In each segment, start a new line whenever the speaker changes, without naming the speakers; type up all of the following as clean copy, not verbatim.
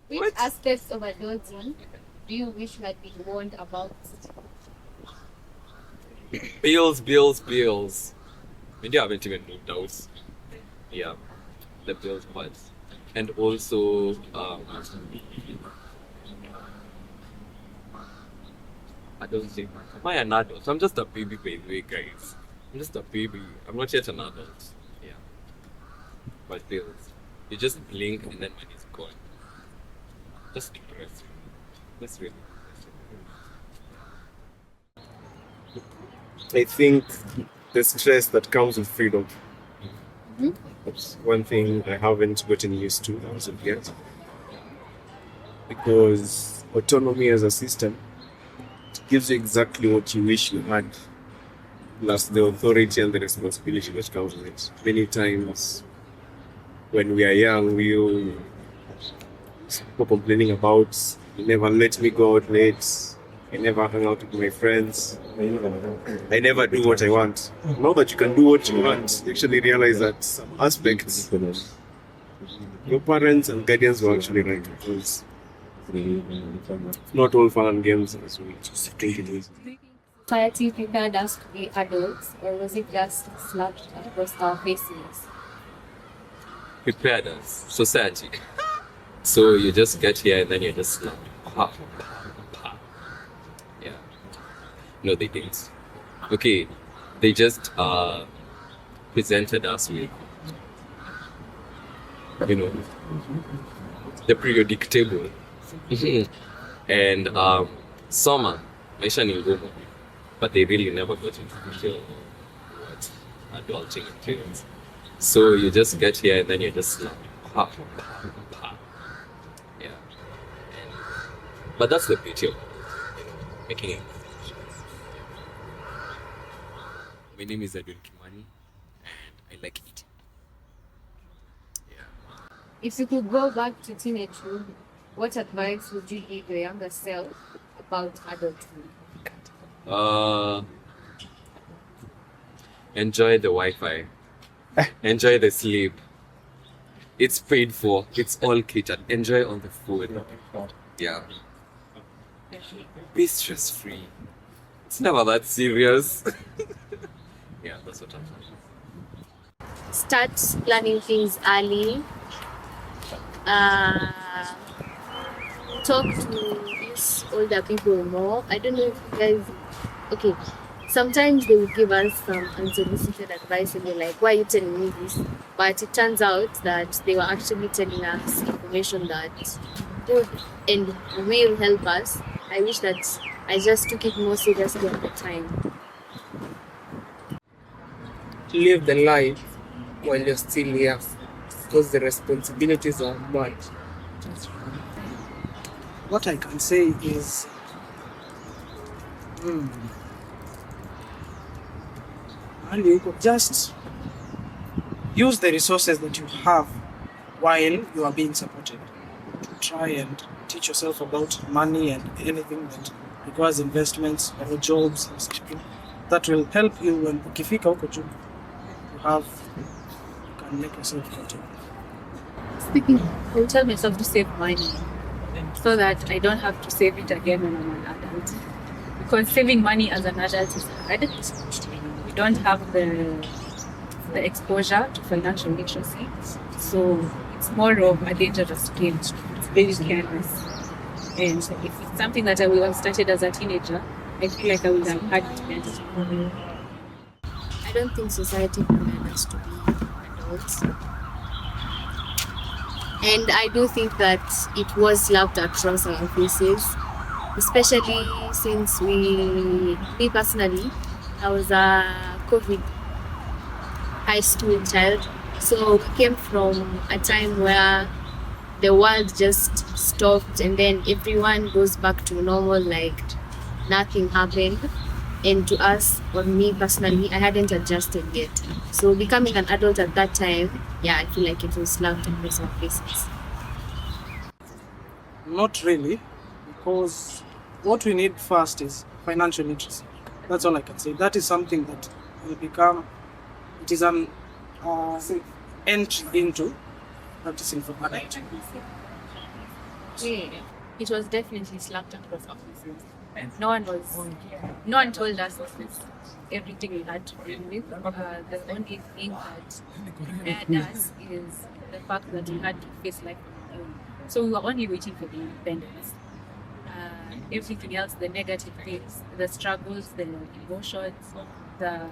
Which aspects of adulting do you wish you had been warned about?
Bills, bills, bills. Maybe I haven't even moved out. Yeah, the bills part. And also, I don't think. Am I an adult? I'm just a baby, by the way, guys. I'm just a baby. I'm not yet an adult. Yeah, but bills. You just blink and then money's gone. Just depressing. That's really depressing. I think the stress that comes with freedom. That's one thing I haven't gotten used to as of yet. Because autonomy as a system gives you exactly what you wish you had, plus the authority and the responsibility that comes with it. Many times when we are young, we people complaining about you never let me go out late, I never hang out with my friends, I never do what I want. Now that you can do what you want, you actually realize that some aspects your parents and guardians were actually right, because not all fun and games as we think it is.
Society prepared us to be adults, or was it just slapped across our faces?
Prepared us, society. So you just get here and then you just snap. Pa, pa, pa. Yeah. No, they didn't. Okay, they just presented us with, the periodic table. And summer, maisha ni ngumu, but they really never got into detail what adulting entails. So you just get here and then you just snap. Pa, pa, pa. Yeah. But that's the beauty of making it. My name is Edwin Kimani, and I like eating. Yeah.
If you could go back to teenagehood, what advice would you give your younger self about adulthood?
Enjoy the Wi-Fi. Enjoy the sleep. It's paid for. It's all catered. Enjoy all the food. Yeah. Be stress-free. It's never that serious. Yeah, that's what I'm saying.
Start planning things early. Talk to these older people more. I don't know if you guys. Okay, sometimes they will give us some unsolicited advice and they're like, why are you telling me this? But it turns out that they were actually telling us information that would and will help us. I wish that I just took it more seriously at the time.
Live the life while you're still here, because the responsibilities are much.
What I can say is and you could just use the resources that you have while you are being supported. Try and teach yourself about money and anything that requires investments or jobs or something that will help you when ukifika huko juu you can make yourself comfortable.
Speaking, I will tell myself to save money so that I don't have to save it again when I'm an adult. Because saving money as an adult is hard. We don't have the exposure to financial literacy, so it's more of a dangerous game. It's very careless. And if it's something that I would have started as a teenager, I feel like I would have had it better. I don't think society prepared us to be adults. And I do think that it was slapped across our faces, especially since me personally, I was a COVID high school child. So we came from a time where the world just stopped and then everyone goes back to normal like nothing happened. And to us, or me personally, I hadn't adjusted yet. So becoming an adult at that time, I feel like it was slapped across our faces.
Not really, because what we need first is financial literacy. That's all I can say. That is something that will become, it is an entry into practicing for adulting.
Yeah, it was definitely slapped across our faces. No one told us this is everything we had to deal with. The only thing that prepared us is the fact that we had to face life on our own. So we were only waiting for the independence. Everything else, the negative things, the struggles, the emotions, the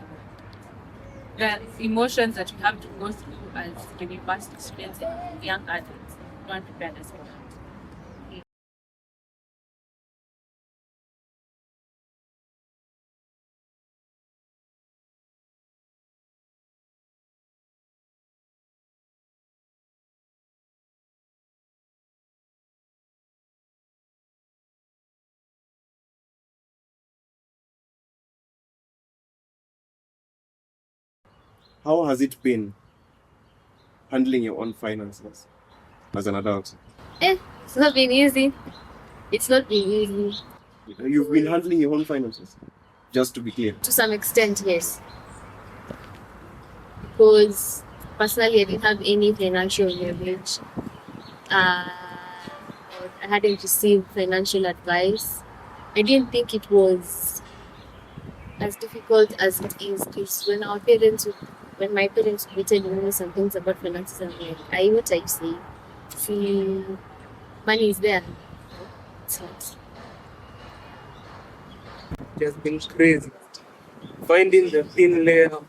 the emotions that we have to go through as university students and young adults, no one prepared us for that.
How has it been handling your own finances as an adult?
It's not been easy. It's not been easy.
You've been handling your own finances, just to be clear.
To some extent, yes. Because personally, I didn't have any financial leverage. Uh, I hadn't received financial advice. I didn't think it was as difficult as it is, because when my parents would tell me some things about finances, I'm like, what I say? See, money is there. It's not.
It has been crazy. Finding the thin layer of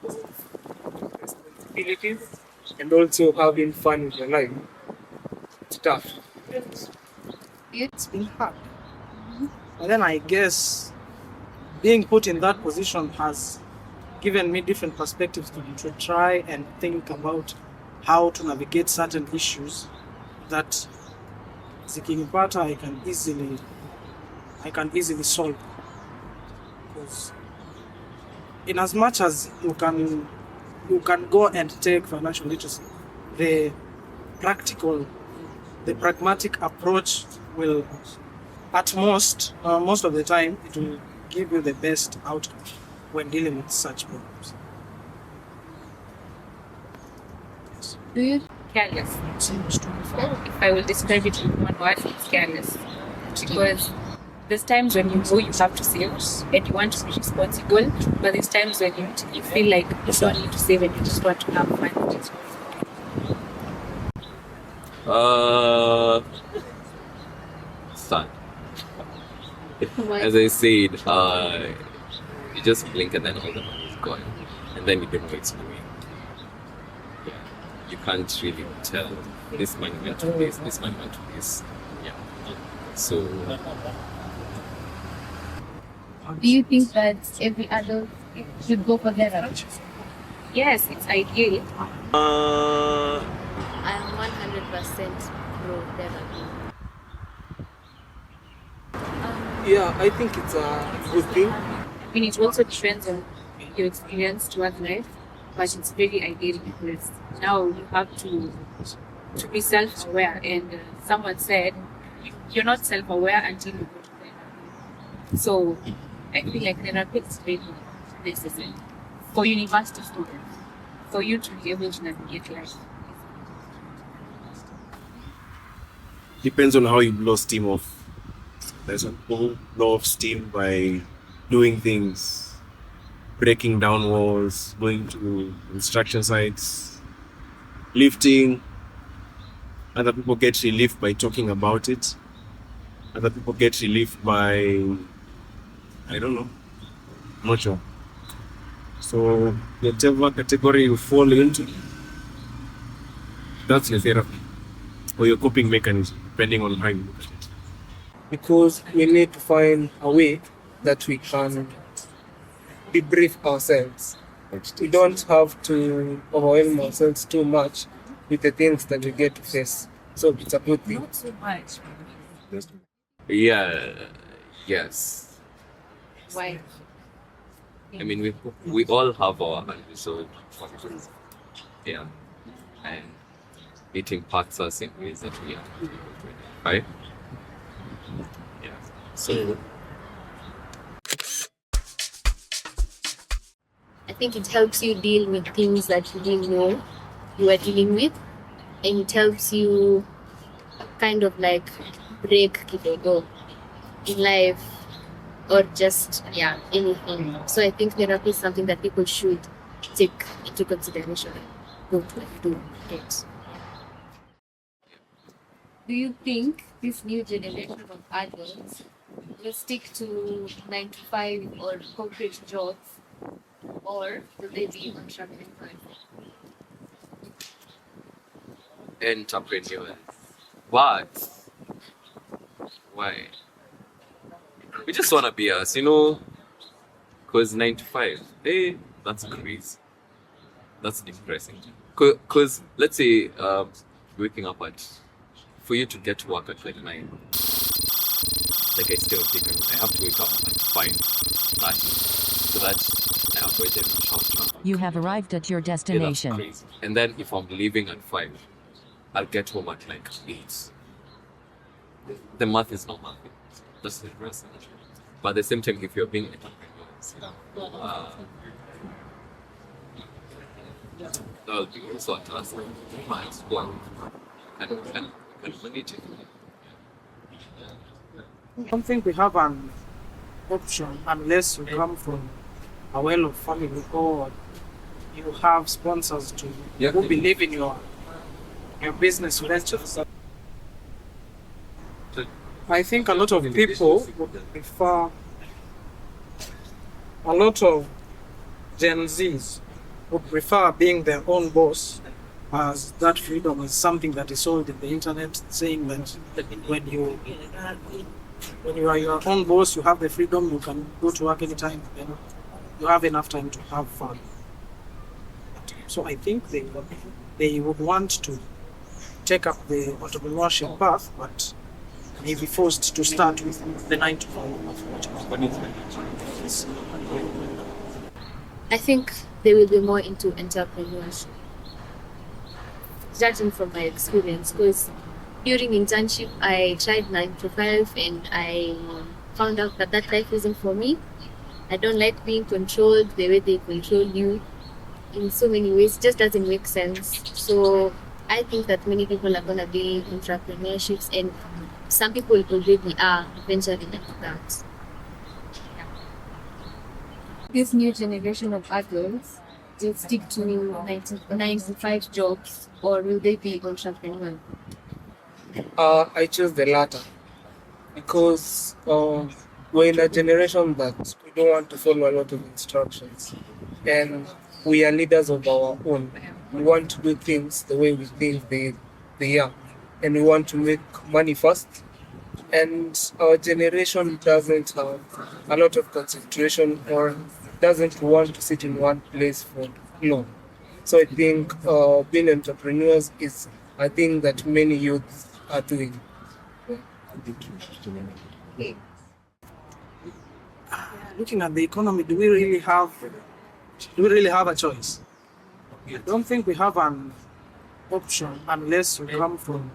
responsibilities and also having fun in your life. It's tough.
It's been hard. But then I guess being put in that position has given me different perspectives to try and think about how to navigate certain issues that zikinipata I can easily solve. Because in as much as you can go and take financial literacy, the pragmatic approach will, at most of the time, it will give you the best outcome when dealing with such problems. Yes.
Do you careless?
Seems to be fun.
If I will describe it in one word, it's careless. Because there's times when you know you have to save and you want to be responsible, but there's times when you feel like you don't need to save and you just want to have fun.
Start.
Why?
As I said, you just blink and then all the money is gone, and then you don't know it's going. Yeah, you can't really tell this money went to this, this money went to this. Yeah, so
Do you think that every adult should go for therapy? Yes, it's ideal. I am 100% pro therapy.
Yeah, I think it's a good thing.
I mean, it also depends on your experience towards life, but it's very ideal because now you have to be self-aware. And someone said, you're not self-aware until you go to therapy. So I feel like therapy is very necessary for university students, for you to be able to navigate life.
Depends on how you blow steam off. There's a people blow off steam by doing things, breaking down walls, going to construction sites, lifting. Other people get relief by talking about it. Other people get relief by, I don't know, I'm not sure. So whatever category you fall into, that's your therapy or your coping mechanism, depending on how you look at it.
Because we need to find a way that we can debrief ourselves. We don't have to overwhelm ourselves too much with the things that we get to face. So it's a good thing.
Not so much.
yeah, yes.
Why?
I mean, we all have our unresolved functions. Yeah, and it impacts us in ways that we are able to identify. Yeah. So
I think it helps you deal with things that you didn't know you were dealing with, and it helps you kind of like break kidogo in life or just anything. So I think therapy is something that people should take into consideration. Go to do it. Do you think this new generation of adults will stick to 9 to 5 or corporate jobs, or will they be entrepreneurs?
Entrepreneurs. What? Why? We just wanna be us, because 9 to 5. Hey, that's crazy. That's depressing. Because let's say waking up for you to get to work at like 9. Like I still think I have to wake up at 5:30 so that I avoid them traffic.
You have arrived at your
Yeah, that's
destination.
crazy. And then if I'm leaving at 5, I'll get home at like 8. The math is not math. That's depressing. But at the same time, if you're being entrepreneurs, that will be also a task. Might work and manage it.
I don't think we have an option unless you come from a well-off family or you have sponsors who believe in your business ventures. I think a lot of people would prefer, a lot of Gen Zs would prefer being their own boss, as that freedom is something that is sold in the internet, saying that when you are your own boss, you have the freedom, you can go to work anytime, and you have enough time to have fun. So I think they would want to take up the entrepreneurship path, but may be forced to start with the 9 to 5.
I think they will be more into entrepreneurship, judging from my experience, because during internship I tried 9 to 5 and I found out that life isn't for me. I don't like being controlled the way they control you in so many ways. It just doesn't make sense. So I think that many people are gonna be entrepreneurships, and some people already are venturing into that. This new generation of adults will stick to 9 to 5 jobs, or will they be entrepreneurs?
I choose the latter because we're in a generation that we don't want to follow a lot of instructions, and we are leaders of our own. We want to do things the way we think they are, and we want to make money fast. And our generation doesn't have a lot of concentration or doesn't want to sit in one place for long. So I think being entrepreneurs is a thing that many youths are doing.
Looking at the economy, do we really have a choice? I don't think we have an option unless you come from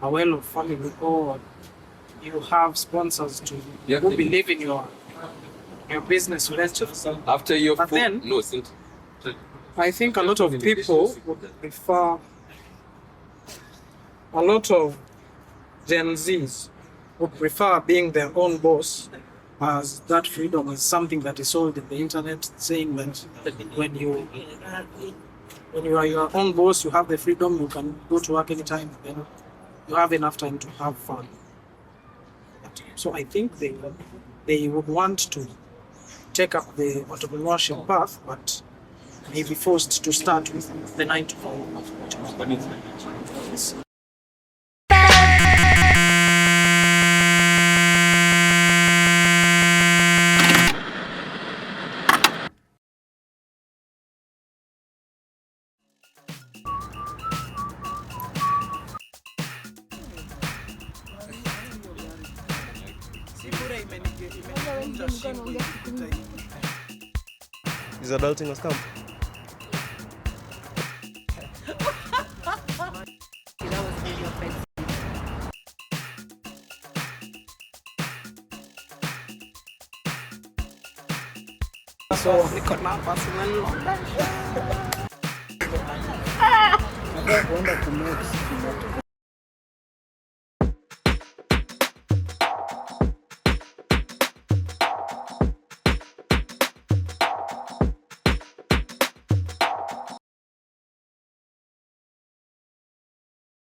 a well-off family or you have sponsors who believe in your business ventures.
After your
But then-
no, since
I think a lot of people would prefer, a lot of Gen Zs would prefer being their own boss, as that freedom is something that is sold in the internet, saying that when you are your own boss, you have the freedom, you can go to work anytime, and you have enough time to have fun. So I think they would want to take up the entrepreneurship path, but may be forced to start with the 9 to 5.
Is adulting a scam?
So niko na personal